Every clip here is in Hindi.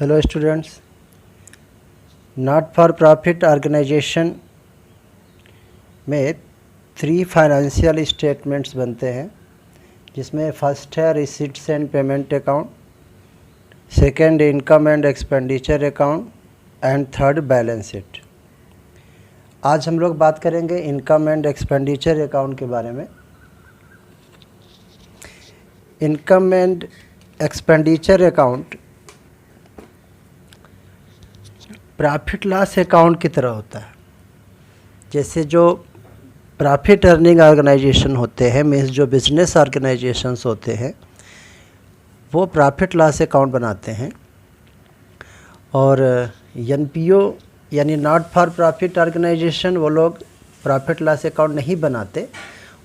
Hello students, not for profit organisation में 3 फाइनेंशियल स्टेटमेंट्स बनते हैं, जिसमें फर्स्ट है receipts and payment account, second income and expenditure account and third balance sheet. आज हम लोग बात करेंगे इनकम एंड एक्सपेंडिचर अकाउंट के बारे में। Income and expenditure account profit loss account की तरह होता है। जैसे जो प्रॉफिट अर्निंग ऑर्गेनाइजेशन होते हैं, मीन्स जो बिजनेस ऑर्गेनाइजेशंस होते हैं, वो प्रॉफिट लॉस अकाउंट बनाते हैं। और एनपीओ यानी नॉट फॉर प्रॉफिट ऑर्गेनाइजेशन, वो लोग प्रॉफिट लॉस अकाउंट नहीं बनाते,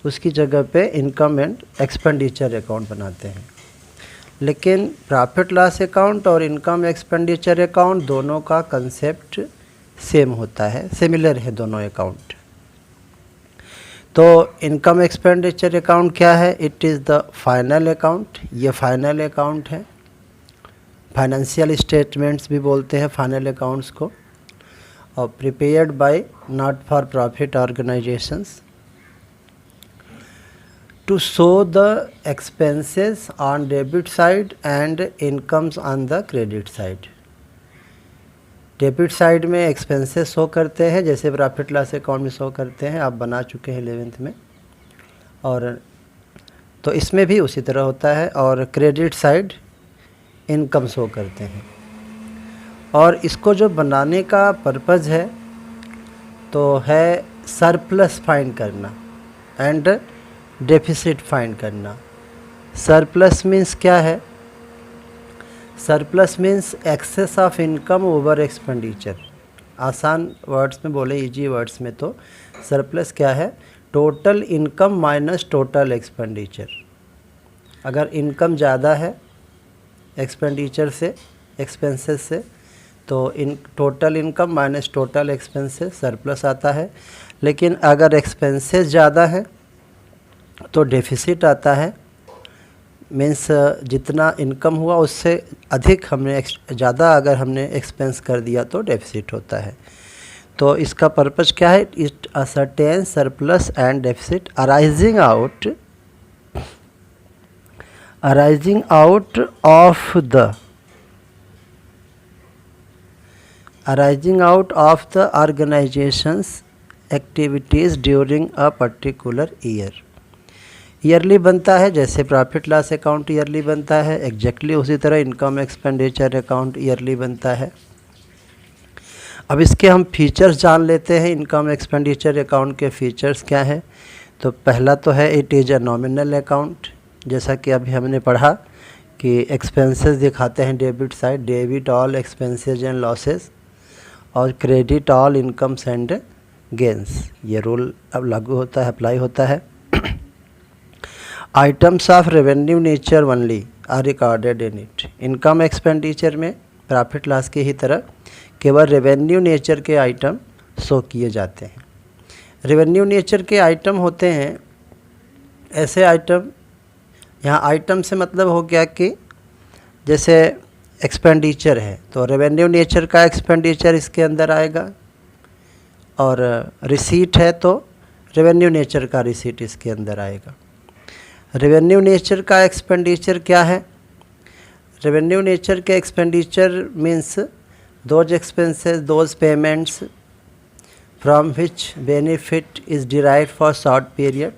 उसकी जगह पे इनकम एंड एक्सपेंडिचर अकाउंट बनाते हैं। लेकिन प्रॉफिट लॉस अकाउंट और इनकम एक्सपेंडिचर अकाउंट दोनों का कंसेप्ट सेम होता है, सिमिलर है दोनों अकाउंट। तो इनकम एक्सपेंडिचर अकाउंट क्या है? It is the final account. ये फाइनल अकाउंट है। फाइनेंशियल स्टेटमेंट्स भी बोलते हैं फाइनल अकाउंट्स को, और prepared by not for profit organisations to show the expenses on debit side and incomes on the credit side। Debit side में एक्सपेंसेस शो करते हैं, जैसे प्रॉफिट लॉस अकाउंट में शो करते हैं, आप बना चुके हैं 11th में, और तो इसमें भी उसी तरह होता है। और क्रेडिट साइड इनकम शो करते हैं। और इसको जो बनाने का पर्पज़ है तो है सरप्लस फाइंड करना एंड डेफिसिट फाइंड करना। सरप्लस मीन्स क्या है? Surplus means excess of income over expenditure. आसान वर्ड्स में बोले, इजी वर्ड्स में, तो सरप्लस क्या है? Total income minus total expenditure. अगर इनकम ज़्यादा है एक्सपेंडिचर से, एक्सपेंसेस से, तो इन total income minus total expenses surplus आता है। लेकिन अगर एक्सपेंसेस ज़्यादा है तो डेफिसिट आता है। मीन्स जितना इनकम हुआ उससे अधिक हमने ज़्यादा अगर हमने एक्सपेंस कर दिया तो डेफिसिट होता है। तो इसका पर्पज़ क्या है? It ascertain surplus and deficit arising out of the organisations activities during a particular year. Yearly बनता है, जैसे प्रॉफिट लॉस अकाउंट ईयरली बनता है, एग्जैक्टली उसी तरह इनकम एक्सपेंडिचर अकाउंट ईयरली बनता है। अब इसके हम फीचर्स जान लेते हैं। इनकम एक्सपेंडिचर अकाउंट के फीचर्स क्या है? तो पहला तो है it is a nominal account. जैसा कि अभी हमने पढ़ा कि एक्सपेंसेस दिखाते हैं debit side, debit all expenses and losses, और credit all incomes and gains. ये रूल अब लागू होता है, अप्लाई होता है। Items of revenue nature only are recorded in it. Income expenditure में प्रॉफिट लॉस की ही तरह केवल रेवेन्यू नेचर के आइटम शो किए जाते हैं। रेवेन्यू नेचर के आइटम होते हैं ऐसे आइटम, यहाँ आइटम से मतलब हो गया कि जैसे एक्सपेंडिचर है तो रेवेन्यू नेचर का एक्सपेंडिचर इसके अंदर आएगा, और रिसीट है तो रेवेन्यू नेचर का रिसीट इसके अंदर आएगा। रेवेन्यू नेचर का एक्सपेंडिचर क्या है? रेवेन्यू नेचर के expenditure means those expenses, those payments from which benefit is derived for short period,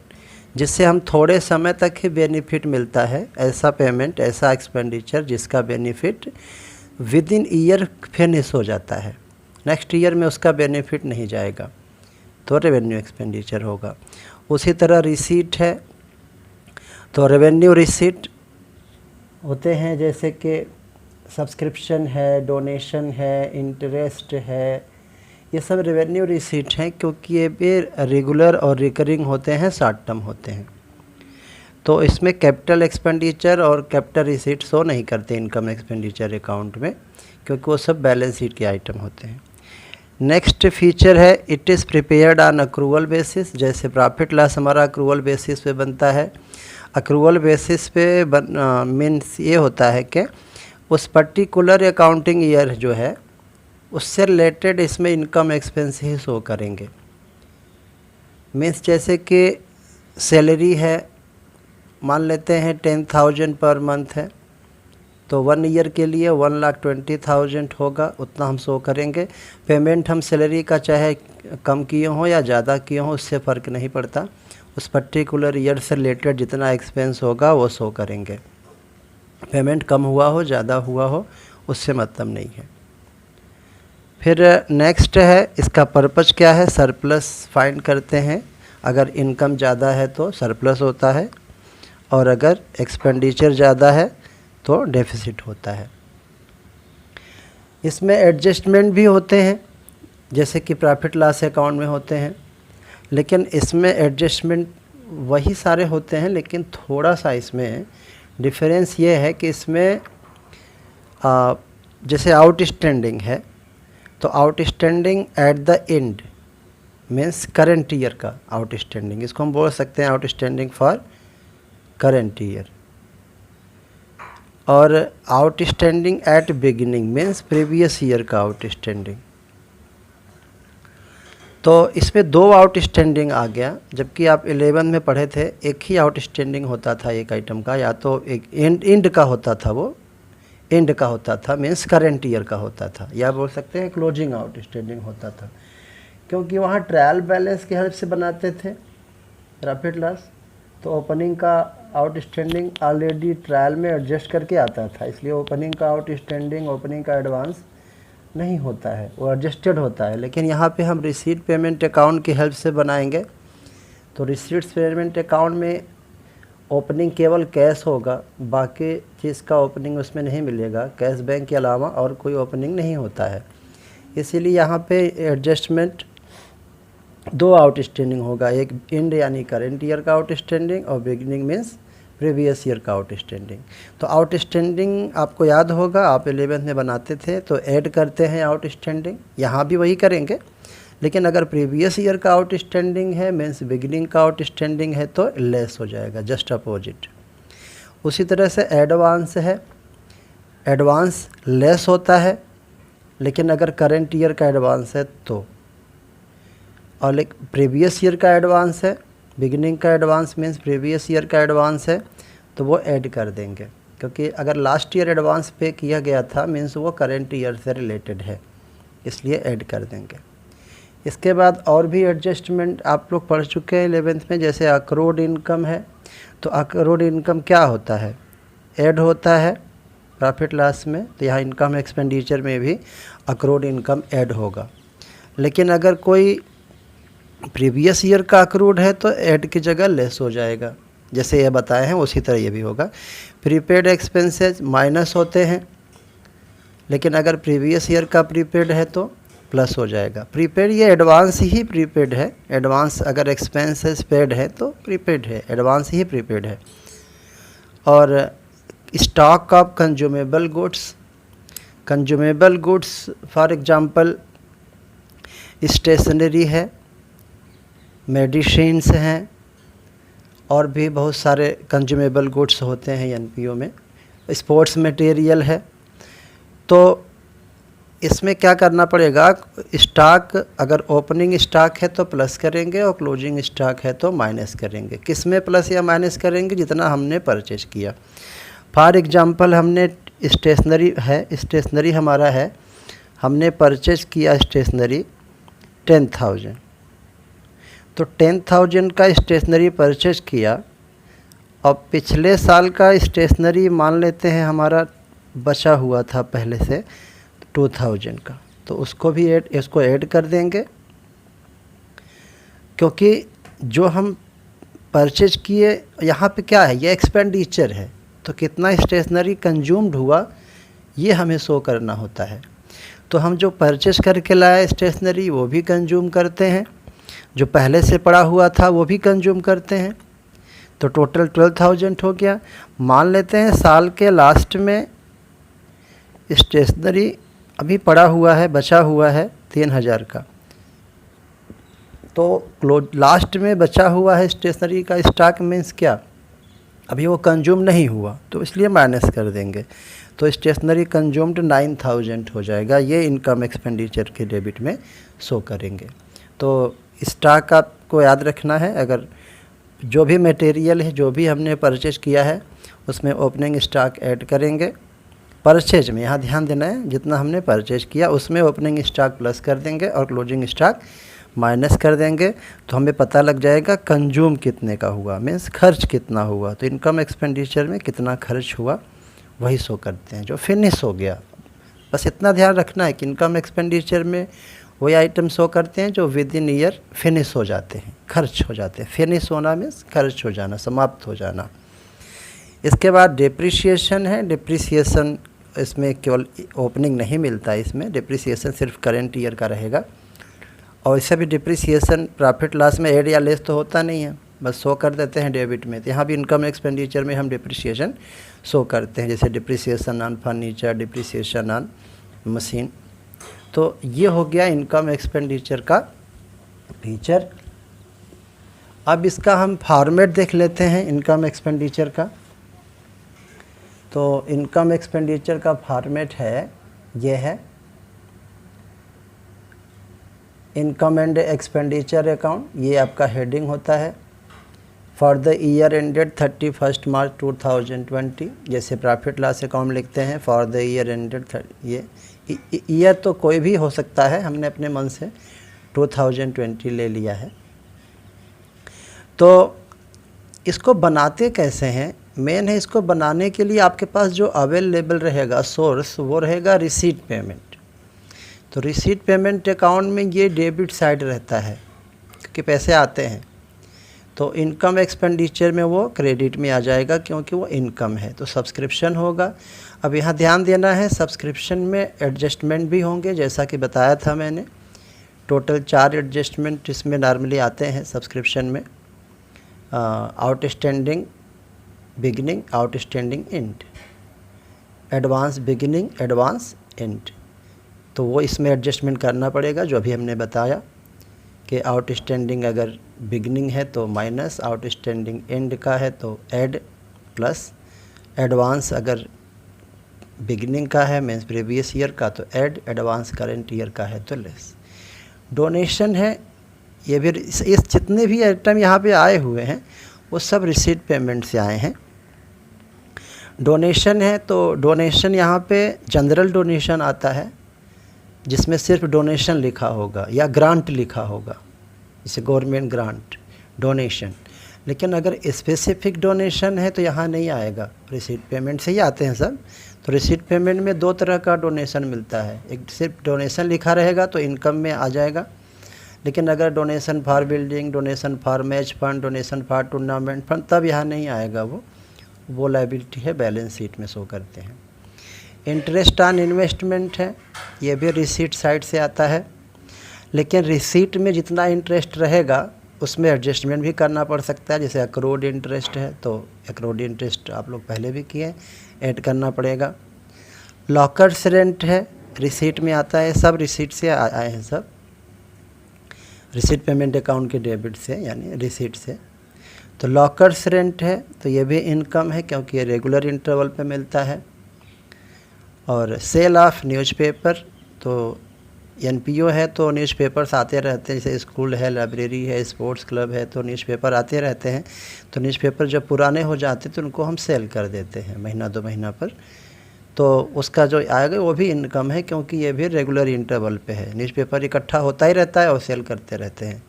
जिससे हम थोड़े समय तक ही बेनिफिट मिलता है। ऐसा पेमेंट, ऐसा एक्सपेंडिचर जिसका benefit with in year finish हो जाता है, नेक्स्ट ईयर में उसका बेनिफिट नहीं जाएगा, तो रेवेन्यू एक्सपेंडिचर होगा। उसी तरह रिसीट है तो रेवेन्यू रिसीट होते हैं जैसे कि सब्सक्रिप्शन है, डोनेशन है, इंटरेस्ट है, ये सब रेवेन्यू रिसीट हैं, क्योंकि ये भी रेगुलर और रिकरिंग होते हैं, शॉर्ट टर्म होते हैं। तो इसमें कैपिटल एक्सपेंडिचर और कैपिटल रिसीट शो नहीं करते इनकम एक्सपेंडिचर अकाउंट में, क्योंकि वो सब बैलेंस शीट के आइटम होते हैं। नेक्स्ट फीचर है it is prepared on accrual basis. जैसे प्रॉफिट लॉस हमारा अक्रूवल बेसिस पे बनता है। अक्रूवल बेसिस पे मीन्स ये होता है कि उस पर्टिकुलर अकाउंटिंग ईयर जो है उससे रिलेटेड इसमें इनकम एक्सपेंस ही शो करेंगे। मीन्स जैसे कि सैलरी है, मान लेते हैं 10,000 पर मंथ है, तो 1 ईयर के लिए 1,20,000 होगा, उतना हम शो करेंगे। पेमेंट हम सैलरी का चाहे कम किए हों या ज़्यादा किए हों उससे फ़र्क नहीं पड़ता, उस पर्टिकुलर ईयर से रिलेटेड जितना एक्सपेंस होगा वो शो करेंगे। पेमेंट कम हुआ हो ज़्यादा हुआ हो उससे मतलब नहीं है। फिर नेक्स्ट है, इसका पर्पज़ क्या है, सरप्लस फाइंड करते हैं। अगर इनकम ज़्यादा है तो सरप्लस होता है, और अगर एक्सपेंडिचर ज़्यादा है तो डेफिसिट होता है। इसमें एडजस्टमेंट भी होते हैं जैसे कि प्रॉफिट लॉस अकाउंट में होते हैं, लेकिन इसमें एडजस्टमेंट वही सारे होते हैं, लेकिन थोड़ा सा इसमें डिफरेंस ये है कि इसमें जैसे आउटस्टैंडिंग है तो outstanding at the end means current year का आउटस्टैंडिंग, इसको हम बोल सकते हैं आउटस्टैंडिंग फॉर करेंट ईयर। और outstanding at beginning means previous year का आउटस्टैंडिंग। तो इसमें 2 आउटस्टैंडिंग आ गया, जबकि आप 11 में पढ़े थे एक ही आउटस्टैंडिंग होता था एक आइटम का, या तो एक एंड का होता था, वो एंड का होता था मीन्स करेंट ईयर का होता था, या बोल सकते हैं क्लोजिंग आउटस्टैंडिंग होता था, क्योंकि वहाँ ट्रायल बैलेंस की हेल्प से बनाते थे प्रॉफिट लॉस। तो ओपनिंग का आउटस्टैंडिंग ऑलरेडी ट्रायल में एडजस्ट करके आता था, इसलिए ओपनिंग का आउटस्टैंडिंग, ओपनिंग का एडवांस नहीं होता है, वो एडजस्टेड होता है। लेकिन यहाँ पे हम रिसीट पेमेंट अकाउंट की हेल्प से बनाएंगे, तो रिसीट्स पेमेंट अकाउंट में ओपनिंग केवल कैश होगा, बाकी चीज़ का ओपनिंग उसमें नहीं मिलेगा, कैश बैंक के अलावा और कोई ओपनिंग नहीं होता है। इसीलिए यहाँ पे एडजस्टमेंट 2 आउटस्टैंडिंग होगा, एक एंड यानी करेंट ईयर का आउटस्टैंडिंग और बिगिनिंग मीन्स प्रीवियस ईयर का आउटस्टैंडिंग। तो आउटस्टैंडिंग आपको याद होगा, आप 11th में बनाते थे तो ऐड करते हैं आउटस्टैंडिंग, यहाँ भी वही करेंगे। लेकिन अगर प्रीवियस ईयर का आउटस्टैंडिंग है मीन्स बिगिनिंग का आउटस्टैंडिंग है तो लेस हो जाएगा, जस्ट अपोजिट। उसी तरह से एडवांस है, एडवांस लेस होता है, लेकिन अगर करंट ईयर का एडवांस है तो, और प्रीवियस ईयर का एडवांस है, बिगिनिंग का एडवांस मीन्स प्रीवियस ईयर का एडवांस है, तो वो ऐड कर देंगे, क्योंकि अगर लास्ट ईयर एडवांस पे किया गया था मीन्स वो करंट ईयर से रिलेटेड है, इसलिए ऐड कर देंगे। इसके बाद और भी एडजस्टमेंट आप लोग पढ़ चुके हैं 11th में, जैसे अक्रूड इनकम है, तो अक्रूड इनकम क्या होता है, ऐड होता है प्रॉफिट लॉस में, तो यहाँ इनकम एक्सपेंडिचर में भी अक्रूड इनकम ऐड होगा। लेकिन अगर कोई प्रीवियस ईयर का अक्रूड है तो ऐड की जगह लेस हो जाएगा, जैसे ये बताए हैं उसी तरह ये भी होगा। प्रीपेड एक्सपेंसेस माइनस होते हैं, लेकिन अगर प्रीवियस ईयर का प्रीपेड है तो प्लस हो जाएगा। प्रीपेड ये एडवांस ही प्रीपेड है, एडवांस अगर एक्सपेंसेस पेड है तो प्रीपेड है, एडवांस ही प्रीपेड है। और stock of consumable goods, consumable goods for example stationery है, मेडिसिन्स हैं, और भी बहुत सारे कंज्यूमेबल गुड्स होते हैं एनपीओ में, स्पोर्ट्स मटेरियल है। तो इसमें क्या करना पड़ेगा, स्टॉक अगर ओपनिंग स्टॉक है तो प्लस करेंगे और क्लोजिंग स्टॉक है तो माइनस करेंगे। किस में प्लस या माइनस करेंगे, जितना हमने परचेज किया। फॉर एग्जांपल हमने स्टेशनरी है, स्टेशनरी हमारा है, हमने परचेज किया स्टेशनरी 10,000, तो 10,000 का स्टेशनरी परचेज किया, और पिछले साल का स्टेशनरी मान लेते हैं हमारा बचा हुआ था पहले से 2,000 का, तो उसको भी इसको ऐड कर देंगे, क्योंकि जो हम परचेज किए यहाँ पे क्या है, ये एक्सपेंडिचर है, तो कितना स्टेशनरी कंज्यूम्ड हुआ ये हमें शो करना होता है। तो हम जो परचेज करके लाए स्टेशनरी वो भी कंज्यूम करते हैं, जो पहले से पड़ा हुआ था वो भी कंज्यूम करते हैं, तो टोटल 12,000 हो गया। मान लेते हैं साल के लास्ट में स्टेशनरी अभी पड़ा हुआ है, बचा हुआ है 3,000 का, तो लास्ट में बचा हुआ है स्टेशनरी का स्टॉक मीन्स क्या, अभी वो कंज्यूम नहीं हुआ तो इसलिए माइनस कर देंगे। तो स्टेशनरी कंज्यूम्ड 9000 हो जाएगा, ये इनकम एक्सपेंडिचर के डेबिट में शो करेंगे। तो स्टॉक आपको याद रखना है, अगर जो भी मटेरियल है जो भी हमने परचेज किया है उसमें ओपनिंग स्टॉक ऐड करेंगे। परचेज में यहाँ ध्यान देना है, जितना हमने परचेज किया उसमें ओपनिंग स्टॉक प्लस कर देंगे और क्लोजिंग स्टॉक माइनस कर देंगे, तो हमें पता लग जाएगा कंज्यूम कितने का हुआ, मीन्स खर्च कितना हुआ। तो इनकम एक्सपेंडिचर में कितना खर्च हुआ वही शो करते हैं जो फिनिश हो गया। बस इतना ध्यान रखना है कि इनकम एक्सपेंडिचर में वही आइटम शो करते हैं जो विद इन ईयर फिनिश हो जाते हैं, खर्च हो जाते हैं। फिनिश होना मीन्स खर्च हो जाना, समाप्त हो जाना। इसके बाद डिप्रिसिएशन है। डिप्रिसिएशन इसमें केवल ओपनिंग नहीं मिलता है, इसमें डिप्रिसिएशन सिर्फ करेंट ईयर का रहेगा। और इससे भी डिप्रिसिएशन प्रॉफिट लॉस में ऐड या लेस तो होता नहीं है, बस शो कर देते हैं डेबिट में। तो यहाँ भी इनकम एक्सपेंडिचर में हम डिप्रिसिएशन शो करते हैं, जैसे depreciation on furniture, depreciation on machine. तो ये हो गया इनकम एक्सपेंडिचर का फीचर। अब इसका हम फॉर्मेट देख लेते हैं इनकम एक्सपेंडिचर का। तो इनकम एक्सपेंडिचर का फॉर्मेट है, ये है इनकम एंड एक्सपेंडिचर अकाउंट, ये आपका हेडिंग होता है। फॉर द ईयर एंडेड 31 मार्च 2020, जैसे प्रॉफिट लॉस अकाउंट लिखते हैं फॉर द ईयर एंडेड, ये ईयर तो कोई भी हो सकता है, हमने अपने मन से 2020 ले लिया है। तो इसको बनाते कैसे हैं, मेन है इसको बनाने के लिए आपके पास जो अवेलेबल रहेगा सोर्स, वो रहेगा रिसीट पेमेंट। तो रिसीट पेमेंट अकाउंट में ये डेबिट साइड रहता है क्योंकि पैसे आते हैं। तो इनकम एक्सपेंडिचर में वो क्रेडिट में आ जाएगा क्योंकि वो इनकम है। तो सब्सक्रिप्शन होगा। अब यहाँ ध्यान देना है, सब्सक्रिप्शन में एडजस्टमेंट भी होंगे, जैसा कि बताया था मैंने। टोटल 4 एडजस्टमेंट इसमें नॉर्मली आते हैं सब्सक्रिप्शन में। Outstanding beginning, outstanding and, advance beginning, advance and. तो वो इसमें एडजस्टमेंट करना पड़ेगा जो अभी हमने बताया कि आउटस्टैंडिंग अगर बिगिनिंग है तो माइनस, आउटस्टैंडिंग एंड का है तो ऐड, प्लस एडवांस अगर बिगिनिंग का है मीन्स प्रीवियस ईयर का तो ऐड, एडवांस करेंट ईयर का है तो लेस। डोनेशन है, ये भी इस जितने भी आइटम यहाँ पे आए हुए हैं वो सब रिसीट पेमेंट से आए हैं। डोनेशन है तो डोनेशन यहाँ पे जनरल डोनेशन आता है जिसमें सिर्फ डोनेशन लिखा होगा या ग्रांट लिखा होगा, जैसे गवर्नमेंट ग्रांट, डोनेशन। लेकिन अगर स्पेसिफिक डोनेशन है तो यहाँ नहीं आएगा, रिसीट पेमेंट से ही आते हैं सब। तो रिसीट पेमेंट में 2 तरह का डोनेशन मिलता है, एक सिर्फ डोनेशन लिखा रहेगा तो इनकम में आ जाएगा। लेकिन अगर donation for building, donation for match fund, donation for tournament fund, तब यहाँ नहीं आएगा, वो लायबिलिटी है, बैलेंस शीट में शो करते हैं। इंटरेस्ट ऑन इन्वेस्टमेंट है, ये भी रिसीट साइड से आता है। लेकिन रिसीट में जितना इंटरेस्ट रहेगा उसमें एडजस्टमेंट भी करना पड़ सकता है, जैसे अक्रूड इंटरेस्ट है तो अक्रूड इंटरेस्ट आप लोग पहले भी किए, ऐड करना पड़ेगा। लॉकर्स रेंट है, रिसीट में आता है, सब रिसीट से आए हैं, सब रिसीट पेमेंट अकाउंट के डेबिट से यानी रिसीट से। तो लॉकर्स रेंट है तो ये भी इनकम है क्योंकि ये रेगुलर इंटरवल पे मिलता है। और सेल ऑफ न्यूज़पेपर, तो एनपीओ है तो न्यूज़पेपर्स आते रहते हैं, जैसे स्कूल है, लाइब्रेरी है, स्पोर्ट्स क्लब है, तो न्यूज़पेपर आते रहते हैं। तो न्यूज़पेपर जब पुराने हो जाते तो उनको हम सेल कर देते हैं महीना 2 महीना पर, तो उसका जो आएगा वो भी इनकम है क्योंकि ये भी रेगुलर इंटरवल पे है। न्यूज़पेपर इकट्ठा होता ही रहता है और सेल करते रहते हैं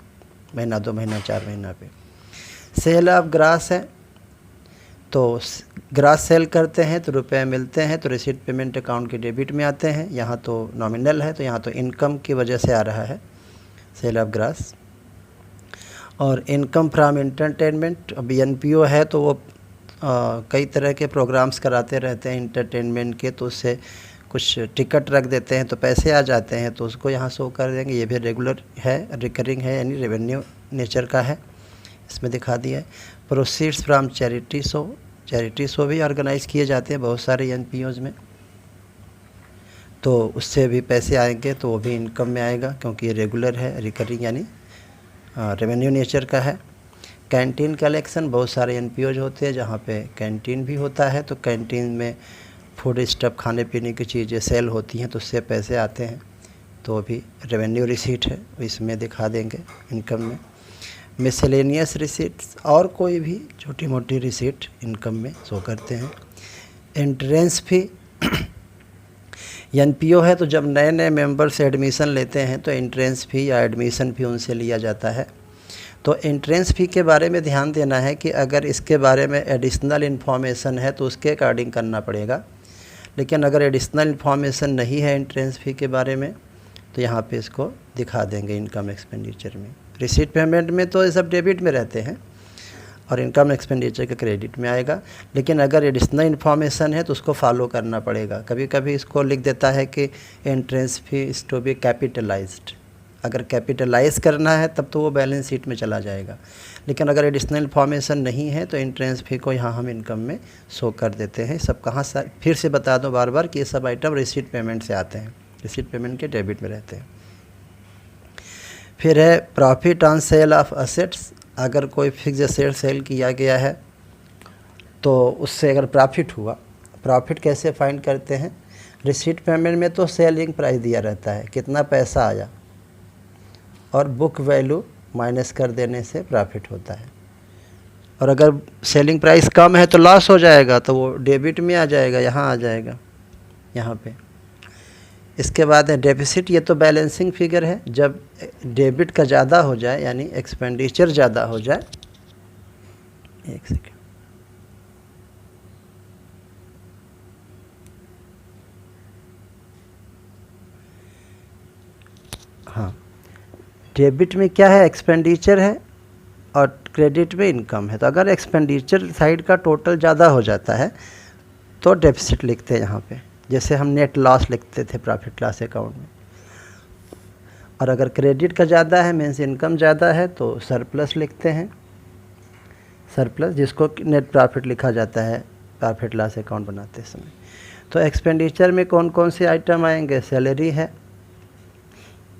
महीना 2 महीना 4 महीना पे। सेल ऑफ ग्रास है, तो ग्रास सेल करते हैं तो रुपए मिलते हैं, तो रिसीट पेमेंट अकाउंट के डेबिट में आते हैं। यहाँ तो नॉमिनल है तो यहाँ तो इनकम की वजह से आ रहा है सेल ऑफ ग्रास। और इनकम फ्रॉम एंटरटेनमेंट, अब एनपीओ है तो वो कई तरह के प्रोग्राम्स कराते रहते हैं एंटरटेनमेंट के, तो उससे कुछ टिकट रख देते हैं तो पैसे आ जाते हैं, तो उसको यहाँ शो कर देंगे। ये भी रेगुलर है, रिकरिंग है, यानी रेवेन्यू नेचर का है, इसमें दिखा दिया है। Proceeds from charity show, charity show भी ऑर्गेनाइज़ किए जाते हैं बहुत सारे एनपीओज़ में, तो उससे भी पैसे आएंगे तो वो भी इनकम में आएगा क्योंकि ये रेगुलर है, रिकरिंग यानी रेवेन्यू नेचर का है। कैंटीन कलेक्शन, बहुत सारे एनपीओज होते हैं जहाँ पे कैंटीन भी होता है, तो कैंटीन में फूड स्टफ खाने पीने की चीज़ें सेल होती हैं तो उससे पैसे आते हैं, तो अभी रेवेन्यू रिसीट है इसमें दिखा देंगे इनकम में। मिसलेनियस रिसीट्स और कोई भी छोटी मोटी रिसीट इनकम में शो करते हैं। एंट्रेंस फी एनपीओ है तो जब नए नए मेंबर्स एडमिशन लेते हैं तो एंट्रेंस फ़ी या एडमिशन फ़ी उनसे लिया जाता है। तो एंट्रेंस फ़ी के बारे में ध्यान देना है कि अगर इसके बारे में एडिशनल इन्फॉर्मेशन है तो उसके अकॉर्डिंग करना पड़ेगा, लेकिन अगर एडिशनल इन्फॉर्मेशन नहीं है एंट्रेंस फ़ी के बारे में तो यहाँ पे इसको दिखा देंगे इनकम एक्सपेंडिचर में। रिसीट पेमेंट में तो ये सब डेबिट में रहते हैं और इनकम एक्सपेंडिचर का क्रेडिट में आएगा, लेकिन अगर एडिशनल इन्फॉर्मेशन है तो उसको फॉलो करना पड़ेगा। कभी कभी इसको लिख देता है कि entrance fee is to be capitalised, अगर कैपिटलाइज करना है तब तो वो बैलेंस शीट में चला जाएगा, लेकिन अगर एडिशनल इन्फॉर्मेशन नहीं है तो एंट्रेंस फी को यहाँ हम इनकम में शो कर देते हैं। सब कहाँ से, फिर से बता दो बार बार कि ये सब आइटम रिसीट पेमेंट से आते हैं, रिसीट पेमेंट के डेबिट में रहते हैं। फिर है profit on sale of assets. अगर कोई फिक्स एसेट सेल किया गया है तो उससे अगर प्रॉफिट हुआ, प्रॉफिट कैसे फाइंड करते हैं? रिसीट पेमेंट में तो सेलिंग प्राइस दिया रहता है, कितना पैसा आया, और बुक वैल्यू माइनस कर देने से प्रॉफिट होता है। और अगर सेलिंग प्राइस कम है तो लॉस हो जाएगा, तो वो डेबिट में आ जाएगा, यहाँ आ जाएगा यहाँ पे। इसके बाद है डेफिसिट, ये तो बैलेंसिंग फिगर है, जब डेबिट का ज़्यादा हो जाए यानी एक्सपेंडिचर ज़्यादा हो जाए। एक सेकेंड, हाँ, डेबिट में क्या है, एक्सपेंडिचर है और क्रेडिट में इनकम है। तो अगर एक्सपेंडिचर साइड का टोटल ज़्यादा हो जाता है तो डेफिसिट लिखते हैं यहाँ पे, जैसे हम नेट लॉस लिखते थे प्रॉफिट लॉस अकाउंट में। और अगर क्रेडिट का ज़्यादा है मीन्स इनकम ज़्यादा है तो सरप्लस लिखते हैं, सरप्लस जिसको नेट प्रॉफिट लिखा जाता है प्रॉफिट लॉस अकाउंट बनाते समय। तो एक्सपेंडिचर में कौन कौन से आइटम आएंगे? सैलरी है,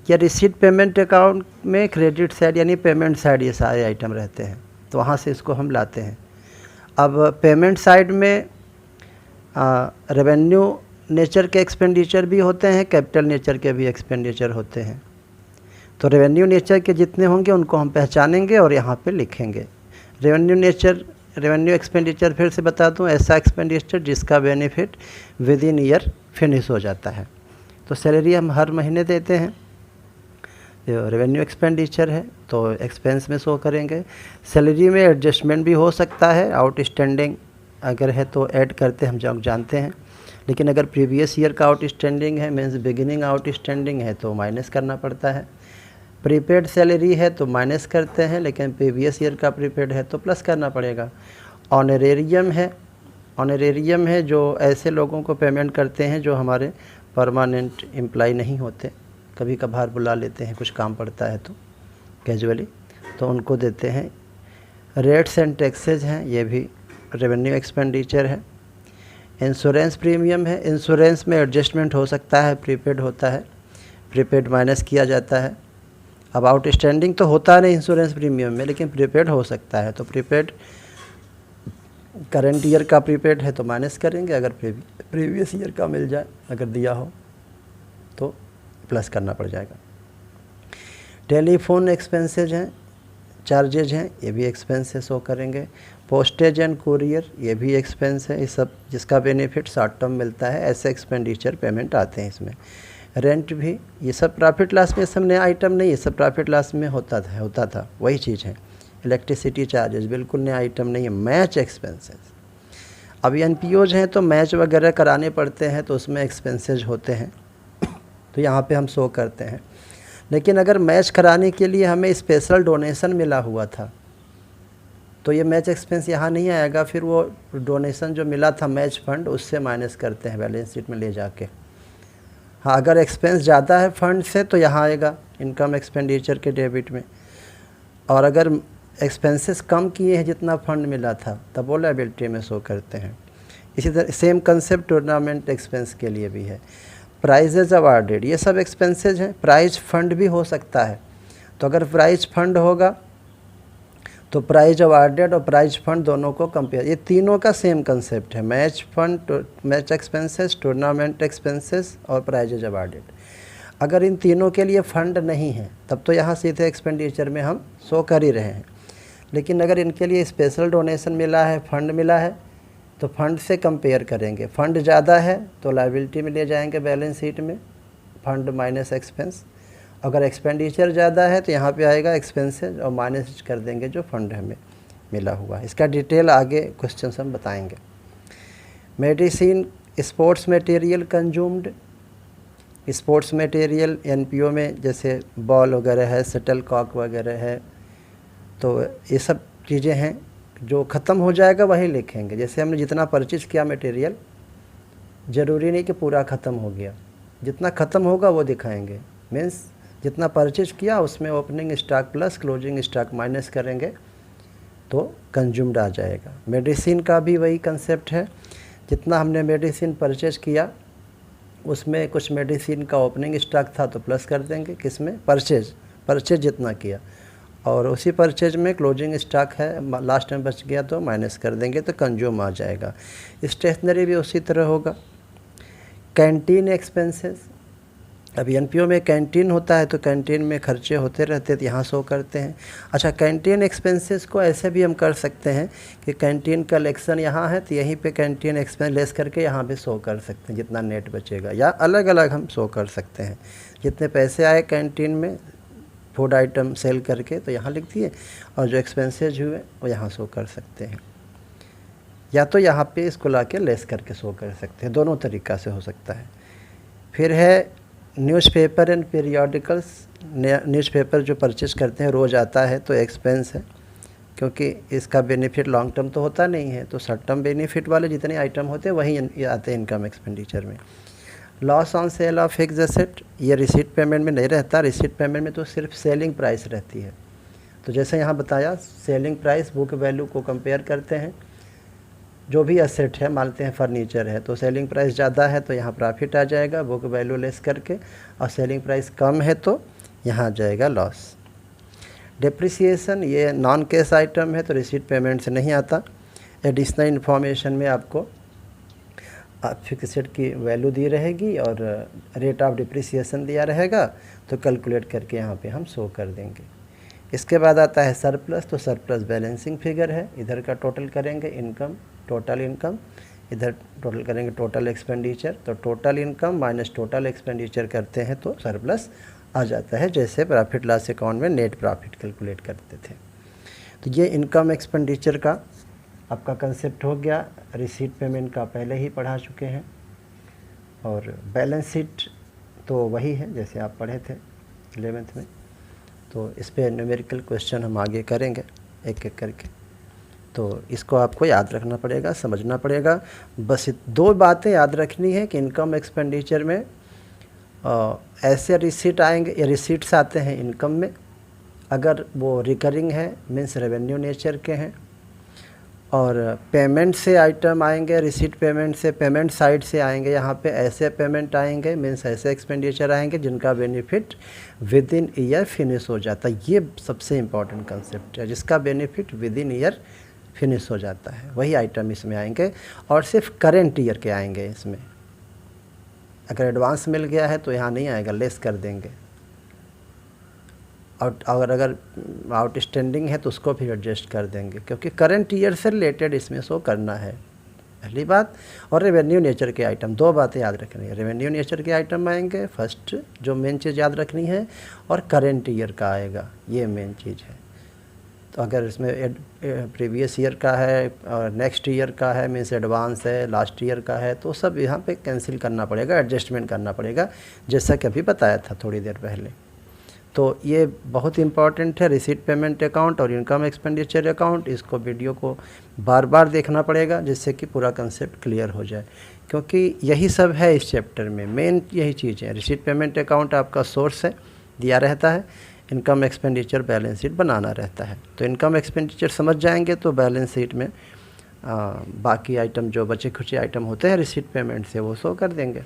या रिसीट पेमेंट अकाउंट में क्रेडिट साइड यानी पेमेंट साइड ये सारे आइटम रहते हैं, तो वहाँ से इसको हम लाते हैं। अब पेमेंट साइड में रेवेन्यू नेचर के एक्सपेंडिचर भी होते हैं, कैपिटल नेचर के भी एक्सपेंडिचर होते हैं। तो रेवेन्यू नेचर के जितने होंगे उनको हम पहचानेंगे और यहाँ पे लिखेंगे। रेवेन्यू एक्सपेंडिचर फिर से बता दूँ, ऐसा एक्सपेंडिचर जिसका benefit with in year finish हो जाता है। तो सैलरी हम हर महीने देते हैं, रेवेन्यू एक्सपेंडिचर है तो एक्सपेंस में शो करेंगे। सैलरी में एडजस्टमेंट भी हो सकता है, आउटस्टैंडिंग अगर है तो ऐड करते हम जानते हैं, लेकिन अगर प्रीवियस ईयर का आउटस्टैंडिंग है मीन्स बिगिनिंग आउटस्टैंडिंग है तो माइनस करना पड़ता है। प्रीपेड सैलरी है तो माइनस करते हैं, लेकिन प्रीवियस ईयर का प्रीपेड है तो प्लस करना पड़ेगा। ऑनरेरियम है जो ऐसे लोगों को पेमेंट करते हैं जो हमारे परमानेंट एम्प्लॉय नहीं होते, कभी कभार बुला लेते हैं, कुछ काम पड़ता है तो कैजुअली, तो उनको देते हैं। रेट्स एंड टैक्सेज हैं, ये भी रेवेन्यू एक्सपेंडिचर है। इंश्योरेंस प्रीमियम है, इंश्योरेंस में एडजस्टमेंट हो सकता है, प्रीपेड होता है, प्रीपेड माइनस किया जाता है। अब आउटस्टैंडिंग तो होता नहीं इंश्योरेंस प्रीमियम में, लेकिन प्रीपेड हो सकता है, तो प्रीपेड करंट ईयर का प्रीपेड है तो माइनस करेंगे, अगर प्रीवियस ईयर का मिल जाए अगर दिया हो तो प्लस करना पड़ जाएगा। टेलीफोन एक्सपेंसेज हैं, चार्जेज हैं, ये भी एक्सपेंस से शो करेंगे। पोस्टेज एंड कुरियर ये भी एक्सपेंस है, ये सब जिसका बेनिफिट शॉर्ट टर्म मिलता है ऐसे एक्सपेंडिचर पेमेंट आते हैं इसमें। रेंट भी, ये सब प्रॉफिट लॉस में सब नया आइटम नहीं, ये सब प्रॉफिट लॉस में होता था वही चीज़ है। इलेक्ट्रिसिटी चार्जेस बिल्कुल नया आइटम नहीं है। मैच एक्सपेंसेस, अब एनपीओज हैं तो मैच वगैरह कराने पड़ते हैं तो उसमें एक्सपेंसेज होते हैं, तो यहाँ पे हम शो करते हैं। लेकिन अगर मैच कराने के लिए हमें स्पेशल डोनेशन मिला हुआ था तो ये मैच एक्सपेंस यहाँ नहीं आएगा, फिर वो डोनेशन जो मिला था मैच फंड उससे माइनस करते हैं बैलेंस शीट में ले जाके। हाँ, अगर एक्सपेंस ज़्यादा है फंड से तो यहाँ आएगा इनकम एक्सपेंडिचर के डेबिट में, और अगर एक्सपेंसेस कम किए हैं जितना फंड मिला था तब वो लायबिलिटी में शो करते हैं। इसी तरह सेम कंसेप्ट टूर्नामेंट एक्सपेंस के लिए भी है। प्राइजेज अवार्डेड, ये सब एक्सपेंसेज हैं। प्राइज फंड भी हो सकता है, तो अगर प्राइज फंड होगा तो प्राइज अवार्डेड और प्राइज फंड दोनों को कंपेयर, ये तीनों का सेम कंसेप्ट है, match fund, match expenses, tournament expenses और प्राइजेज अवार्डेड। अगर इन तीनों के लिए फ़ंड नहीं है तब तो यहाँ सीधे एक्सपेंडिचर में हम शो कर ही रहे हैं, लेकिन अगर इनके लिए स्पेशल डोनेशन मिला है, फ़ंड मिला है, तो फंड से कंपेयर करेंगे। फ़ंड ज़्यादा है तो लायबिलिटी में ले जाएंगे बैलेंस शीट में, फंड माइनस एक्सपेंस। अगर एक्सपेंडिचर ज़्यादा है तो यहाँ पे आएगा एक्सपेंसेस और माइनस कर देंगे जो फंड हमें मिला हुआ है। इसका डिटेल आगे क्वेश्चन हम बताएंगे। Medicine, sports material consumed, sports material NPO में जैसे बॉल वगैरह है, शटल कॉक वगैरह है, तो ये सब चीज़ें हैं जो ख़त्म हो जाएगा वही लिखेंगे। जैसे हमने जितना परचेज किया मटेरियल, ज़रूरी नहीं कि पूरा ख़त्म हो गया, जितना ख़त्म होगा वो दिखाएंगे। मीन्स जितना परचेज किया उसमें opening stock plus closing stock minus करेंगे तो कंज्यूम्ड आ जाएगा। मेडिसिन का भी वही कंसेप्ट है, जितना हमने मेडिसिन परचेज किया उसमें कुछ मेडिसिन का ओपनिंग स्टॉक था तो प्लस कर देंगे, किसमें, परचेज जितना किया, और उसी परचेज में क्लोजिंग स्टॉक है लास्ट में बच गया तो माइनस कर देंगे तो कंज्यूम आ जाएगा। स्टेशनरी भी उसी तरह होगा। कैंटीन एक्सपेंसेस, अब एनपीओ में कैंटीन होता है तो कैंटीन में खर्चे होते रहते हैं तो यहाँ शो करते हैं। अच्छा, कैंटीन एक्सपेंसेस को ऐसे भी हम कर सकते हैं कि कैंटीन कलेक्शन यहाँ है तो यहीं पे कैंटीन एक्सपेंस लेस करके यहाँ पे शो कर सकते हैं जितना नेट बचेगा, या अलग अलग हम शो कर सकते हैं। जितने पैसे आए कैंटीन में फूड आइटम सेल करके तो यहाँ लिख दिए, और जो एक्सपेंसेज हुए वो यहाँ शो कर सकते हैं, या तो यहाँ पे इसको ला के लेस करके शो कर सकते हैं, दोनों तरीक़ा से हो सकता है। फिर है न्यूज़पेपर एंड पीरियोडिकल्स। न्यूज़पेपर जो परचेज करते हैं रोज़ आता है तो एक्सपेंस है, क्योंकि इसका बेनिफिट लॉन्ग टर्म तो होता नहीं है, तो शॉर्ट टर्म बेनिफिट वाले जितने आइटम होते हैं वही आते हैं इनकम एक्सपेंडिचर में। Loss on sale of fix asset, ये रिसीट पेमेंट में नहीं रहता, रिसीट पेमेंट में तो सिर्फ सेलिंग प्राइस रहती है। तो जैसे यहाँ बताया, सेलिंग प्राइस बुक वैल्यू को कंपेयर करते हैं, जो भी एसेट है, मानते हैं फर्नीचर है तो सेलिंग प्राइस ज़्यादा है तो यहाँ प्रॉफिट आ जाएगा बुक वैल्यू लेस करके, और सेलिंग प्राइस कम है तो यहाँ आ जाएगा लॉस। डिप्रिसिएशन, ये नॉन कैश आइटम है तो रिसीट पेमेंट से नहीं आता। एडिशनल इन्फॉर्मेशन में आपको फिक्स्ड की वैल्यू दी रहेगी और रेट ऑफ डिप्रिसिएशन दिया रहेगा, तो कैलकुलेट करके यहाँ पे हम शो कर देंगे। इसके बाद आता है सरप्लस, तो सरप्लस बैलेंसिंग फिगर है, इधर का टोटल करेंगे इनकम, टोटल इनकम, इधर टोटल करेंगे टोटल एक्सपेंडिचर, तो total income minus total expenditure करते हैं तो सरप्लस आ जाता है, जैसे प्रॉफिट लॉस अकाउंट में नेट प्रॉफिट कैलकुलेट करते थे। तो ये इनकम एक्सपेंडिचर का आपका कंसेप्ट हो गया। रिसीट पेमेंट का पहले ही पढ़ा चुके हैं, और बैलेंस शीट तो वही है जैसे आप पढ़े थे 11th में। तो इस पे न्यूमेरिकल क्वेश्चन हम आगे करेंगे एक एक करके, तो इसको आपको याद रखना पड़ेगा, समझना पड़ेगा। बस दो बातें याद रखनी है कि इनकम एक्सपेंडिचर में ऐसे रिसीट आएंगे या रिसीट्स आते हैं इनकम में, अगर वो रिकरिंग है मीन्स रेवेन्यू नेचर के हैं, और पेमेंट से आइटम आएंगे, रिसीट पेमेंट से, पेमेंट साइड से आएंगे, यहाँ पे ऐसे पेमेंट आएंगे मीन्स ऐसे एक्सपेंडिचर आएंगे जिनका benefit with in year finish हो जाता है। ये सबसे इम्पॉर्टेंट कंसेप्ट है, जिसका benefit with in year finish हो जाता है वही आइटम इसमें आएंगे, और सिर्फ करेंट ईयर के आएंगे इसमें। अगर एडवांस मिल गया है तो यहाँ नहीं आएगा, लेस कर देंगे, और अगर आउटस्टैंडिंग है तो उसको फिर एडजस्ट कर देंगे, क्योंकि करंट ईयर से रिलेटेड इसमें शो करना है, पहली बात। और रेवेन्यू नेचर के आइटम, दो बातें याद रखनी है, रेवेन्यू नेचर के आइटम आएंगे फर्स्ट, जो मेन चीज़ याद रखनी है, और करंट ईयर का आएगा, ये मेन चीज़ है। तो अगर इसमें प्रीवियस ईयर का है और नेक्स्ट ईयर का है मीन्स एडवांस है, लास्ट ईयर का है, तो सब यहाँ पे कैंसिल करना पड़ेगा, एडजस्टमेंट करना पड़ेगा, जैसा कि अभी बताया था थोड़ी देर पहले। तो ये बहुत इंपॉर्टेंट है, रिसीट पेमेंट अकाउंट और इनकम एक्सपेंडिचर अकाउंट। इसको वीडियो को बार बार देखना पड़ेगा जिससे कि पूरा कंसेप्ट क्लियर हो जाए, क्योंकि यही सब है इस चैप्टर में, मेन यही चीज़ है। रिसीट पेमेंट अकाउंट आपका सोर्स है, दिया रहता है, इनकम एक्सपेंडिचर बैलेंस शीट बनाना रहता है। तो इनकम एक्सपेंडिचर समझ जाएंगे तो बैलेंस शीट में बाकी आइटम जो बचे खुचे आइटम होते हैं रिसीट पेमेंट से वो शो कर देंगे।